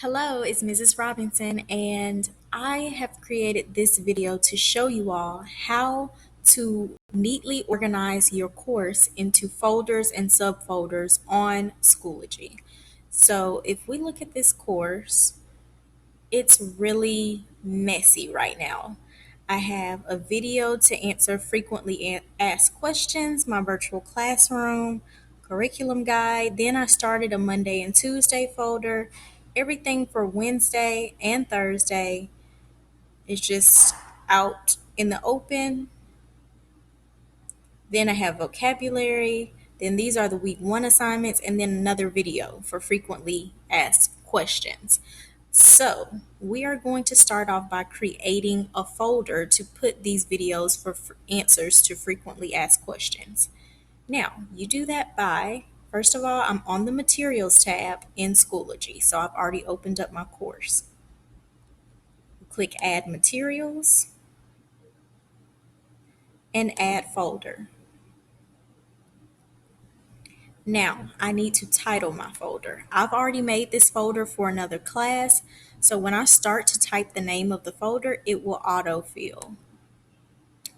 Hello, it's Mrs. Robinson, and I have created this video to show you all how to neatly organize your course into folders and subfolders on Schoology. So if we look at this course, it's really messy right now. I have a video to answer frequently asked questions, my virtual classroom, curriculum guide. Then I started a Monday and Tuesday folder. Everything for Wednesday and Thursday is just out in the open. Then I have vocabulary. Then these are the week one assignments, and then another video for frequently asked questions. So we are going to start off by creating a folder to put these videos for answers to frequently asked questions. Now, you do that by, first of all, I'm on the materials tab in Schoology. So I've already opened up my course. Click add materials and add folder. Now, I need to title my folder. I've already made this folder for another class, so when I start to type the name of the folder, it will autofill.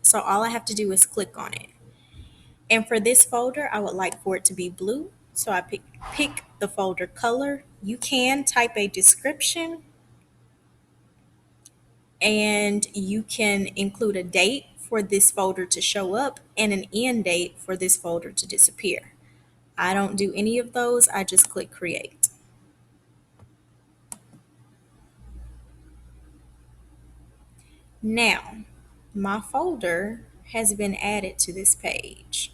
So all I have to do is click on it. And for this folder, I would like for it to be blue, so I pick the folder color. You can type a description, and you can include a date for this folder to show up and an end date for this folder to disappear. I don't do any of those, I just click create. Now, my folder has been added to this page.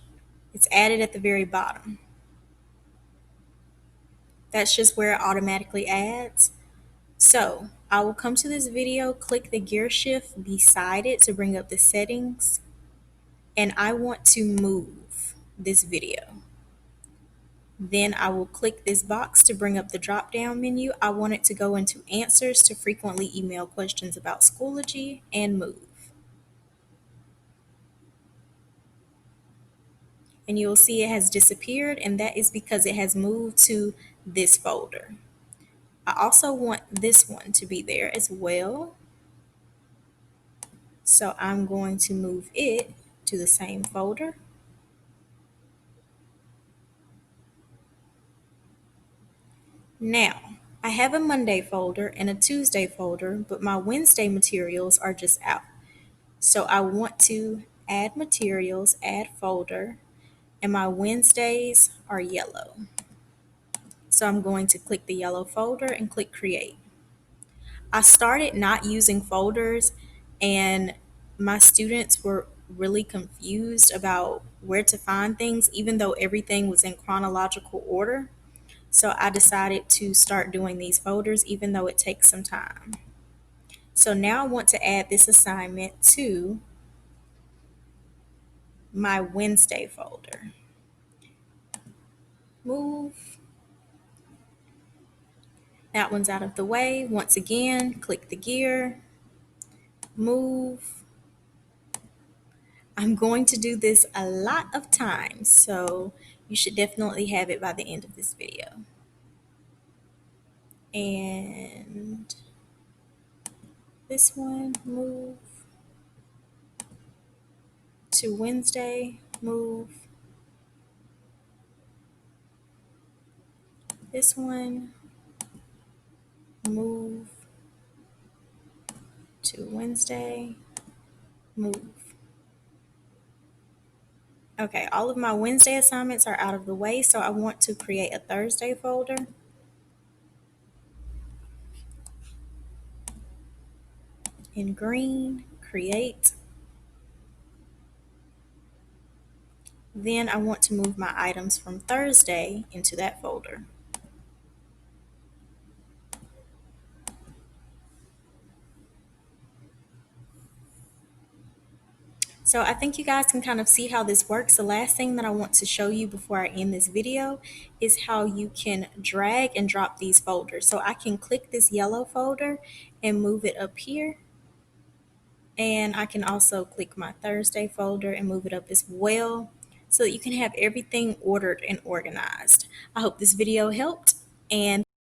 It's added at the very bottom. That's just where it automatically adds. So I will come to this video, click the gear shift beside it to bring up the settings, and I want to move this video. Then I will click this box to bring up the drop down menu. I want it to go into answers to frequently emailed questions about Schoology and move. And you'll see it has disappeared, and that is because it has moved to this folder. I also want this one to be there as well. So I'm going to move it to the same folder. Now, I have a Monday folder and a Tuesday folder, but my Wednesday materials are just out. So I want to add materials, add folder, and my Wednesdays are yellow. So I'm going to click the yellow folder and click create. I started not using folders, and my students were really confused about where to find things, even though everything was in chronological order. So I decided to start doing these folders, even though it takes some time. So now I want to add this assignment to my Wednesday folder. Move. That one's out of the way. Once again, click the gear, move. I'm going to do this a lot of times, so you should definitely have it by the end of this video. And this one, move to Wednesday, move. This one, move to Wednesday, move. Okay, all of my Wednesday assignments are out of the way, so I want to create a Thursday folder. In green, create. Then I want to move my items from Thursday into that folder. So I think you guys can kind of see how this works. The last thing that I want to show you before I end this video is how you can drag and drop these folders. So I can click this yellow folder and move it up here. And I can also click my Thursday folder and move it up as well, so that you can have everything ordered and organized. I hope this video helped, and